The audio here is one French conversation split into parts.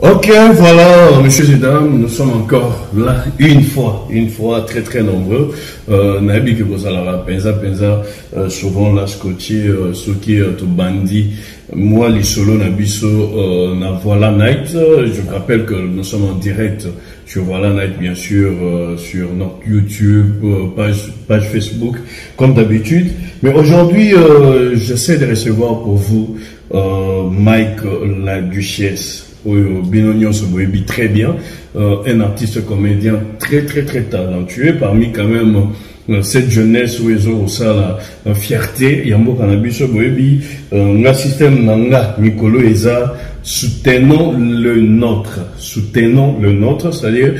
Ok, voilà, messieurs et dames, nous sommes encore là, une fois, très très nombreux. Nabi que vous allez penza, souvent là, scotché, ce qui est tout bandit. Moi, les solos Nabiso, na Voilà Night. Je vous rappelle que nous sommes en direct sur Voilà Night, bien sûr, sur notre YouTube, page Facebook, comme d'habitude. Mais aujourd'hui, j'essaie de recevoir pour vous Mike la Duchesse. Binognon se voit très bien, un artiste comédien très talentueux, parmi quand même cette jeunesse où ils ont ça la fierté. Yambo Cannabis Boebi, un système nanga Mikolo Eza, soutenons le nôtre, c'est-à-dire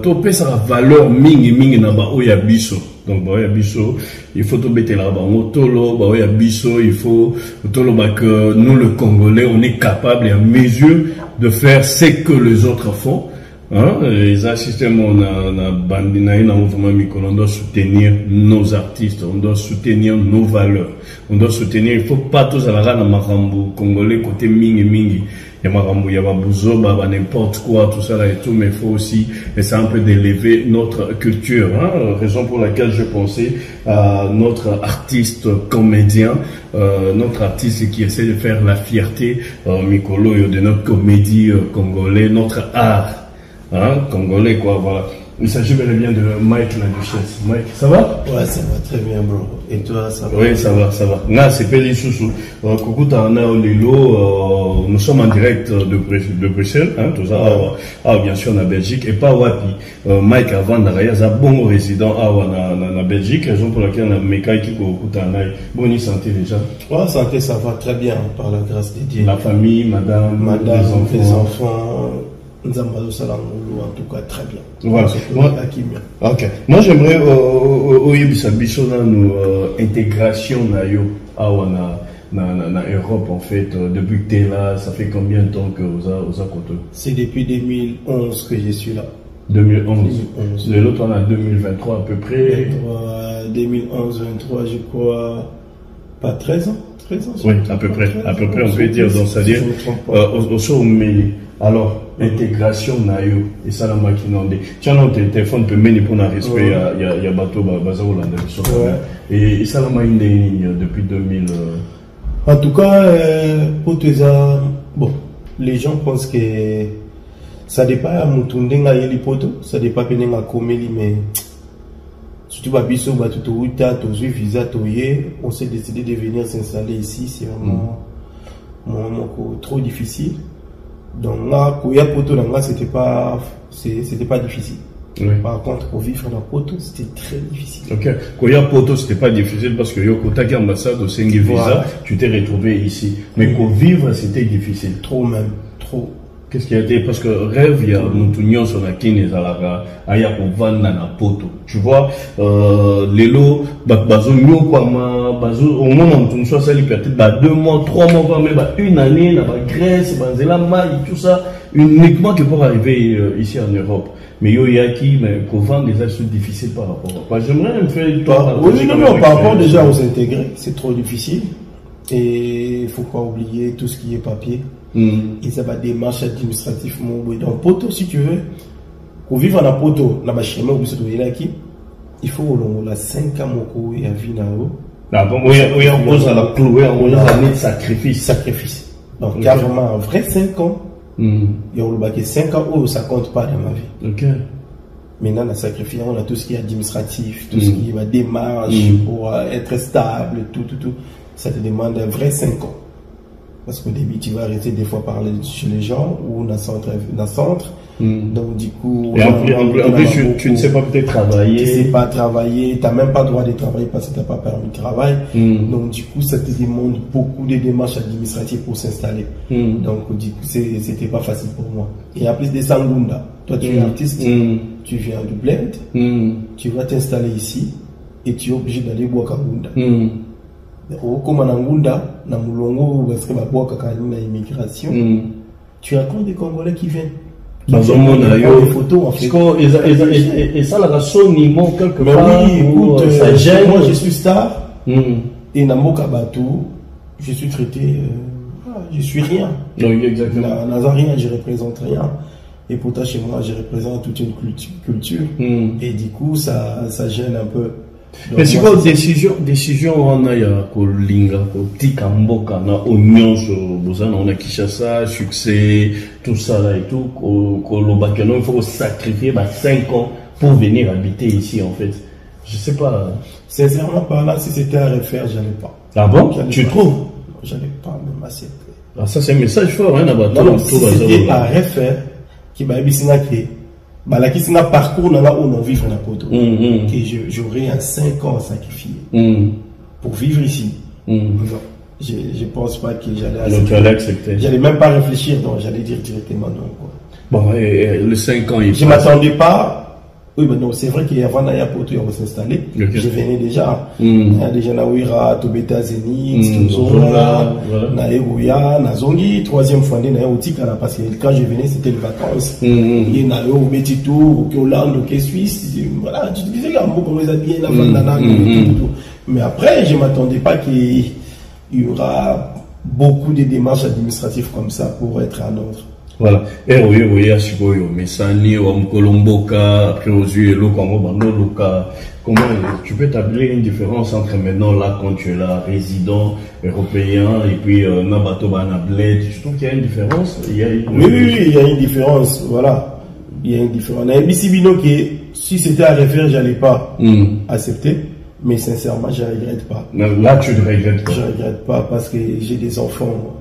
topé sa valeur mingi naba oyabiso. Donc, il faut tout mettre là-bas. Il faut que nous, le Congolais, on est capable et en mesure de faire ce que les autres font. Hein? Les systèmes, on doit soutenir nos artistes, on doit soutenir nos valeurs, on doit soutenir, il faut pas tous à la Marambo, Congolais, côté mingi. Il y a n'importe quoi, tout ça là et tout, mais il faut aussi essayer un peu d'élever notre culture. Hein? Raison pour laquelle je pensais à notre artiste comédien, notre artiste qui essaie de faire la fierté, Mikolo, de notre comédie congolais, notre art congolais, quoi, voilà. Il s'agit bel et bien de Mike la Duchesse. Mike, ça va? Ouais, ça va très bien, bro. Et toi, ça va? Oui, ça va. Là, c'est Peli Soussou. Coucou, nous sommes en direct de Bruxelles, hein, tout ça. Bien sûr, en Belgique. Et pas Wapi. Mike, avant, il y a un bon résident en Belgique. Raison pour laquelle on a Mekai qui bonne santé déjà. Ouais, santé, ça va très bien, par la grâce de Dieu. La famille, madame, les enfants. En tout cas, très bien. Voilà. Ok. Moi, j'aimerais nous intégration na Europe en fait. Depuis que tu es là, ça fait combien de temps que vous avez côté? C'est depuis 2011 que je suis là. 2011. De l'autre, on a 2023 à peu près. 2011, 23, je crois. Pas 13 ans. 13 ans. Oui, à peu près, on peut dire. Donc, c'est-à-dire, alors, intégration nayo et ça la machine en tiens non téléphone peut mener pour un respect il y a bateau baza Hollande et ça la machine depuis 2000 en tout cas pour tes bon les gens pensent que ça dépend à Mutundenga yeli poto ça dépend penenga komeli mais surtout babiso batutu uta tozu visa toye on s'est décidé de venir s'installer ici c'est vraiment trop difficile. Donc là, Koya Poto, c'était pas difficile. Oui. Par contre, pour vivre dans Poto, c'était très difficile. Ok. Koya Poto, c'était pas difficile parce que Yokota qui ambassade au Sengi Visa, tu t'es retrouvé ici. Mais pour vivre, c'était difficile. Trop même, trop. Qu'est-ce qui a été? Parce que rêve, il y a Moutounion sur la Kine Zalaga, Aya Kovan Nana Poto. Tu vois, Lelo, Bazo Mio Kwama, Bazo, au moment où tu sois sali, peut-être 2 mois, 3 mois, même une année, dans la Grèce, Banzela, Maï, tout ça, uniquement que pour arriver ici en Europe. Mais Yoyaki, mais pour vendre des choses difficiles par rapport à. J'aimerais me faire toi. Oui, non, par rapport déjà à s'intégrer, c'est trop difficile. Et il ne faut pas oublier tout ce qui est papier. Et ça va démarche administrative. Donc, Poto, si tu veux, pour vivre dans Poto, dans ma chemin, il faut la 5 ans et à vie dans l'eau. Oui, on pose à la clouer, on a un sacrifice. Donc, carrément, un vrai 5 ans. Il y a 5 ans où ça compte pas dans ma vie. Ok. Maintenant, on a sacrifié, on a tout ce qui est administratif, tout ce qui est démarche pour être stable, tout. Ça te demande un vrai 5 ans. Parce qu'au début, tu vas arrêter des fois parler chez les gens ou dans le centre. Donc, du coup. Et en plus, tu ne sais pas peut-être travailler. Tu ne sais pas travailler. Tu n'as même pas le droit de travailler parce que tu n'as pas permis de travail. Donc, du coup, ça te demande beaucoup de démarches administratives pour s'installer. Donc, du coup, c'était pas facile pour moi. Et en plus de Sangunda, toi, tu es artiste, tu viens du Blend, tu vas t'installer ici et tu es obligé d'aller boire Kangunda. Comme en Angunda, dans Moulongo, parce que ma boîte a immigration, tu as encore des Congolais qui viennent. Des photos en fait. Et ça, la soniment quelque part. Mais oui, écoute, ça gêne. Moi, je suis star. Et dans Mokabatou, je suis traité je suis rien. Oui, exactement. Naza rien, je représente rien. Et pourtant, chez moi, je représente toute une culture. Et du coup, ça gêne un peu. Donc, mais c'est quoi décision on a ya kolinga kotika mboka na onyonso bozana on a Kinshasa succès tout ça là et tout kolobaka non il faut sacrifier 5 ans pour venir habiter ici en fait je sais pas sincèrement parlant si c'était à refaire j'allais pas. Ah bon tu trouves j'allais pas même accepter. Ah ça c'est un message fort hein non si c'était à refaire qui m'a bisinga qui la qui n'a parcours là où on vit na poto que j'aurais un 5 ans sacrifié pour vivre ici. Je pense pas que j'allais accepter. J'allais même pas réfléchir, donc j'allais dire directement non quoi. Bon le 5 ans je m'attendais pas. Oui, mais non, c'est vrai qu'avant Naya Poto on s'installer, je venais déjà. Il y a déjà Nawira, Tobeta Zenit, Tozora, Naerouya, Nazongi, troisième fois Naya Otika, parce que quand je venais c'était les vacances. Il y a Nayo, Betito, Hollande, Suisse, voilà, tu disais qu'il y a un mot comme les habillés, la bandana, tout. Mais après, je ne m'attendais pas qu'il y aura beaucoup de démarches administratives comme ça pour être un autre. Voilà. Et oui, mais ça ni au Colomboka, après aux yeux, comment tu peux établir une différence entre maintenant là, quand tu es là, résident européen, et puis Nabato Banabled, je trouve qu'il y a une différence. Oui, il y a une différence, voilà. Il y a une différence. Si c'était à refaire, j'allais pas accepter, mais sincèrement, je ne regrette pas. Là, tu ne regrettes pas. Je ne regrette pas parce que j'ai des enfants.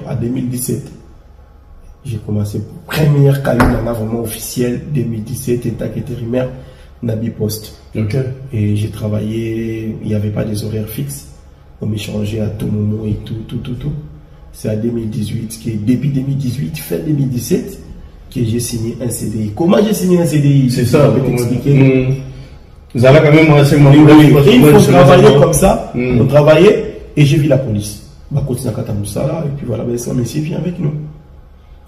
à 2017. J'ai commencé première caillou vraiment officielle 2017, état intérimaire, Nabi Post. Ok. Et j'ai travaillé, il n'y avait pas des horaires fixes. On m'échangeait à tout moment et tout. C'est à 2018, début 2018, fin 2017, que j'ai signé un CDI. Comment j'ai signé un CDI? C'est ça, je vais t'expliquer. Vous avez quand même assez mon il faut travailler comme ça, on travaillait et j'ai vu la police. Bah, continue à Katamoussala, et puis voilà, ben, ça, Messi, viens avec nous.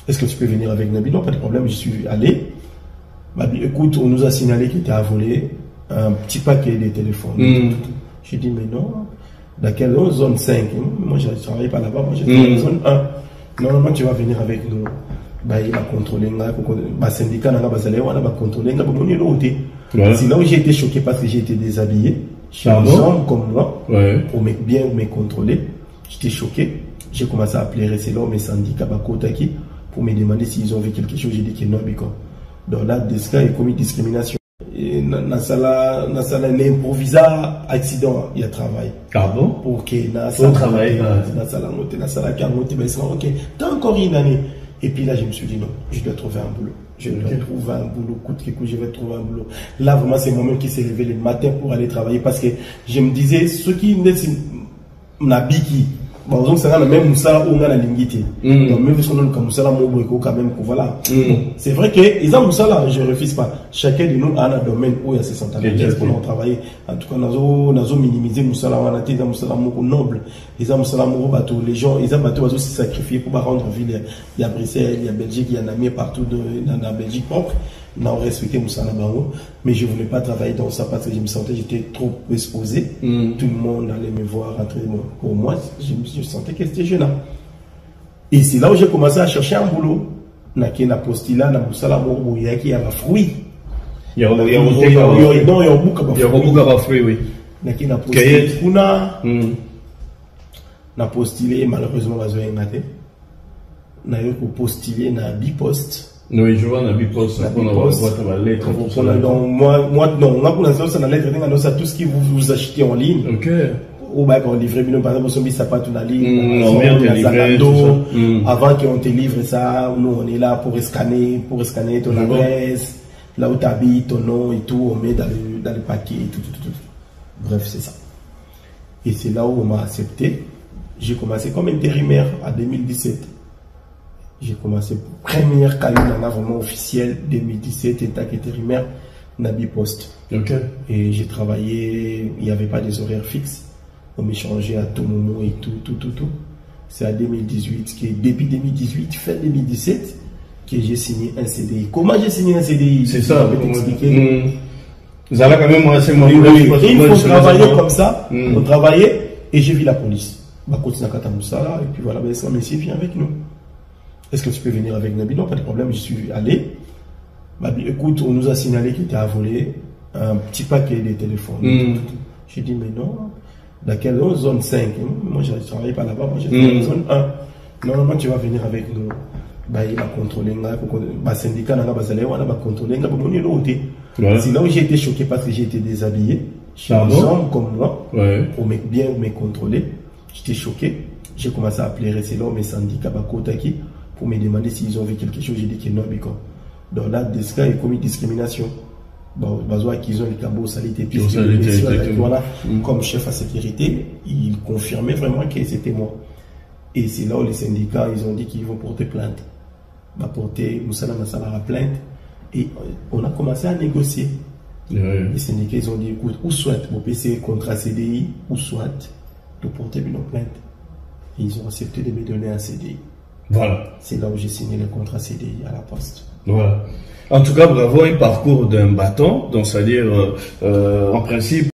Est-ce que tu peux venir avec Nabi? Non, pas de problème, je suis allé. Bah, écoute, on nous a signalé qu'il était à voler un petit paquet de téléphones. J'ai dit, mais non, dans quelle zone 5? Moi, je ne travaillais pas là-bas, moi, j'étais dans la zone 1. Normalement, tu vas venir avec nous. Bah, il va contrôler, bah, syndicat, on va contrôler, voilà. C'est là où j'ai été choqué parce que j'ai été déshabillé. Chez un homme comme moi, pour bien me contrôler. J'étais choqué. J'ai commencé à appeler là mes syndicats Bakotaki pour me demander s'ils ont vu quelque chose. J'ai dit que non, donc là, des cas, il a commis discrimination. Et dans l'improvisa accident, il y a travail. Ah bon? Pour que on travaille. Ok, t'as encore une année. Et puis là, je me suis dit non, je dois trouver un boulot. Je dois trouver un boulot, coûte que coûte, je vais trouver un boulot. Là, vraiment, c'est moi-même qui s'est levé le matin pour aller travailler parce que je me disais, ceux qui n'habitent bon, donc c'est même Moussala ou la Lingiti. Donc même si on a Moussala Mobo quand même, voilà. C'est vrai que ils ont Moussala, je ne refuse pas. Chacun de nous a un domaine où il y a ses centaines pour travailler. En tout cas, nous avons minimisé Moussala, on a été dans Moussala Mobo noble. Ils ont Moussala Mobo bateau, les gens, ils ont bateau se sacrifier pour rendre ville. Il y a Bruxelles, il y a Belgique, il y a Namie partout dans la Belgique propre. Nous avons respecté Moussala Barou, mais je ne voulais pas travailler dans ça parce que je me sentais, j'étais trop exposé. Tout le monde allait me voir rentrer. Pour moi, je sentais que c'était gênant. Et c'est là où j'ai commencé à chercher un boulot. Na postila, na Moussala Barou, il y a qui a fruit. Il y a beaucoup de fruits, oui. Na postila, na postulé, malheureusement, na postulé na Bipost. Oui, je vois, on a Bipost. On a la lettre. Moi, non, on a la lettre, tout ce que vous achetez en ligne. Ok. Ou bien quand on livre, par exemple, on ça pas tout la ligne. Avant qu'on te livre ça, nous on est là pour scanner ton adresse, là où tu habites, ton nom et tout, on met dans le paquet, tout. Bref, c'est ça. Et c'est là où on m'a accepté. J'ai commencé comme intérimaire en 2017. J'ai commencé première caillou vraiment officielle 2017, état intérimaire, Nabi Post. Ok. Et j'ai travaillé, il n'y avait pas des horaires fixes. On m'échangeait à tout moment et tout. C'est à 2018, début 2018, fin 2017, que j'ai signé un CDI. Comment j'ai signé un CDI? C'est ça, je vais t'expliquer. Vous avez quand même assez mon il faut travailler comme ça, on travaillait et j'ai vu la police. Bah, continue à Katamoussala, et puis voilà, ben, ça, Messi, viens avec nous. Est-ce que tu peux venir avec Nabi? Non, pas de problème, je suis allé. Bah, écoute, on nous a signalé qu'il était à voler un petit paquet de téléphones. J'ai dit, mais non, dans quelle zone 5? Moi, je ne travaillais pas là-bas, moi, j'étais dans la zone 1. Normalement, tu vas venir avec nous. Bah, il va contrôler, bah, syndicat, on va contrôler, voilà. C'est là où j'ai été choqué parce que j'ai été déshabillé. Chez un homme comme moi, pour bien me contrôler. J'étais choqué. J'ai commencé à appeler là mes syndicats Bakotaki pour me demander s'ils ont vu quelque chose. J'ai dit que non, donc là, des cas, il a commis discrimination. Bon, qu'ils ont les cabos salité, voilà, comme chef à sécurité, il confirmait vraiment que c'était moi. Et c'est là où les syndicats, ils ont dit qu'ils vont porter plainte. Va porter Moussala Massala à plainte. Et on a commencé à négocier. Les syndicats, ils ont dit, écoute, ou soit vous PC contrat CDI, ou soit de porter une plainte. Et ils ont accepté de me donner un CDI. Voilà. C'est là où j'ai signé le contrat CDI à la poste. Voilà. En tout cas, bravo, un parcours d'un battant. Donc, c'est-à-dire, en principe,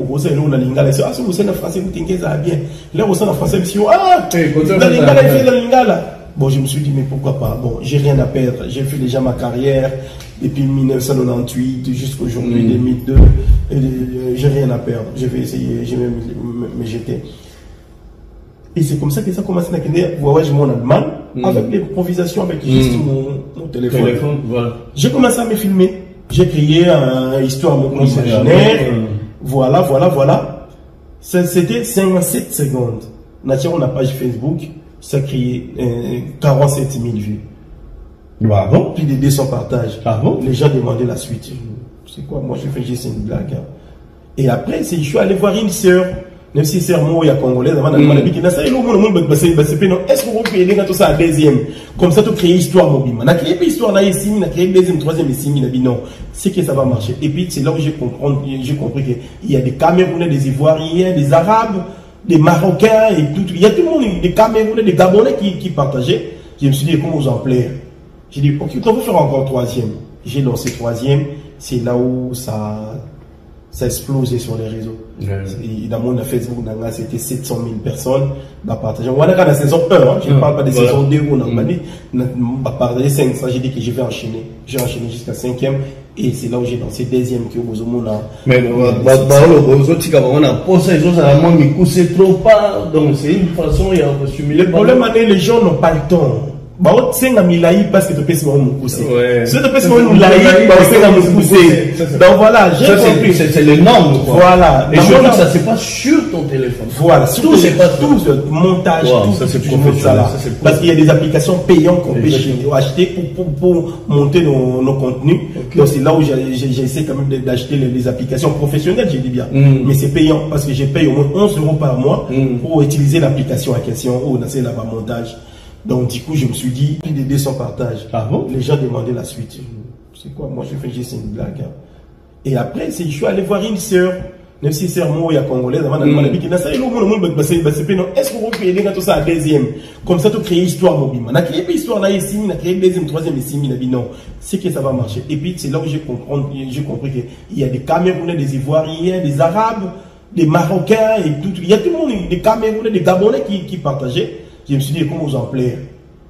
proposer là on a lingala c'est ah si vous êtes en français vous t'inquiétez ça bien là vous êtes en français monsieur ah dans lingala il fait dans lingala. Bon, je me suis dit, mais pourquoi pas? Bon, j'ai rien à perdre. J'ai fait déjà ma carrière depuis 1998 jusqu'à aujourd'hui 2002. J'ai rien à perdre. Je vais essayer, je vais me jeter. Et c'est comme ça que ça a commencé à créer voyage en Allemagne avec l'improvisation, avec juste mon téléphone. Voilà. J'ai commencé à me filmer. J'ai créé une histoire imaginaire. Voilà. C'était 57 secondes. Nature, on a page Facebook. Ça a créé 47 000 vues. Ah bon? Plus de 200 partages. Ah bon? Les gens demandaient la suite. C'est quoi? Moi, je fais juste une blague. Hein. Et après, je suis allé voir une sœur. Même si c'est moi, il y a congolaise. Avant, est-ce que vous pouvez dire tout ça à deuxième? Comme ça, tu crées histoire mobile. On a créé une histoire, on a créé deuxième, troisième, et on a dit non. C'est que ça va marcher. Et puis, c'est là où j'ai compris qu'il y a des Camerounais, des Ivoiriens, des Arabes, des Marocains et tout. Il y a tout le monde, des Camerounais, des Gabonais qui partageaient. Je me suis dit, comment vous en plaire? J'ai dit, ok, on va faire encore troisième. J'ai lancé troisième. C'est là où ça explosé sur les réseaux. Et dans mon Facebook, c'était 700 000 personnes qui partagé. On a la saison 1, hein. Je ne parle pas de saison 2 où on a partagé 500. J'ai dit que je vais enchaîner. J'ai enchaîné jusqu'à 5e. Et c'est là où j'ai lancé deuxième que vous avez. Mais on a posé c'est trop pas. Donc c'est une façon de stimuler. Le problème, les gens n'ont pas le temps. Parce que tu peux se pousser. Si tu peux se pousser, donc voilà, j'ai compris. C'est le nombre. Voilà. Et je ça c'est pas sur ton téléphone. Voilà. Tout le montage, ça c'est professionnel. Parce qu'il y a des applications payantes qu'on peut acheter pour monter nos contenus. Donc c'est là où j'essaie quand même d'acheter les applications professionnelles, j'ai dit bien. Mais c'est payant parce que je paye au moins 11 € par mois pour utiliser l'application en question où on a fait le montage. Donc du coup, je me suis dit, plus de 200 partages. Ah bon? Les gens demandaient la suite. C'est quoi? Moi, je fais juste une blague. Hein. Et après, je suis allé voir une sœur. Même si c'est moi, il y a congolaise. Avant, est-ce que vous pouvez dire tout ça à deuxième? Comme ça, tu crées une histoire mobile. On a créé une histoire, on a créé deuxième, troisième, et on a dit non. C'est que ça va marcher. Et puis, c'est là où j'ai compris qu'il y a des Camerounais, des Ivoiriens, des Arabes, des Marocains et tout. Il y a tout le monde, des Camerounais, des Gabonais qui partageaient. Je me suis dit, comment vous en plaire?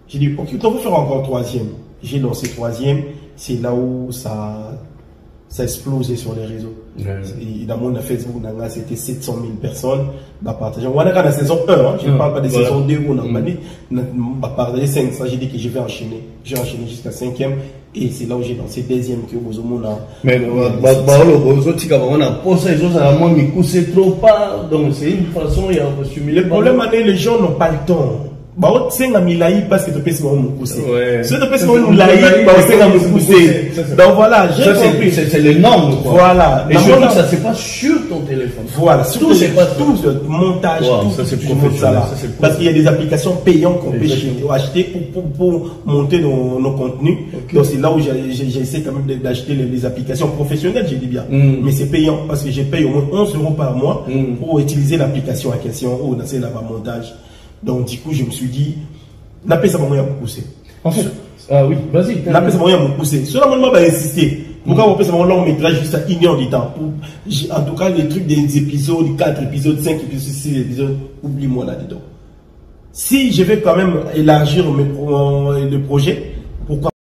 J'ai dit, ok, on va faire encore troisième. J'ai lancé troisième. C'est là où ça a explosé sur les réseaux. Et dans mon Facebook, c'était 700 000 personnes qui partagé. On a la saison 1, hein. Je ne parle pas de saison 2 où on a partagé 500. J'ai dit que je vais enchaîner. J'ai enchaîné jusqu'à 5e. Et c'est là où j'ai lancé deuxième que vous avez. Mais on a posé c'est trop pas. Donc c'est une façon de stimuler. Le problème, les gens n'ont pas le temps. Parce que tu peux se pousser. Si tu peux se pousser, donc voilà, j'ai compris. C'est le nombre. Voilà. Et je ça c'est pas sur ton téléphone. Voilà. Tout le montage, ça c'est professionnel. Parce qu'il y a des applications payantes qu'on peut acheter pour monter nos contenus. Donc c'est là où j'essaie quand même d'acheter les applications professionnelles, j'ai dit bien. Mais c'est payant parce que je paye au moins 11 € par mois pour utiliser l'application en question où on a fait le montage. Donc, du coup, je me suis dit, n'a pas ça moyen pour pousser. En fait, ah oui, vas-y. N'a pas ça moyen pour pousser. Seulement, va insister. Pourquoi on peut faire un long métrage juste à 1 heure du temps? En tout cas, les trucs des épisodes, 4 épisodes, 5 épisodes, 6 épisodes, oublie-moi là-dedans. Si je vais quand même élargir le projet, pourquoi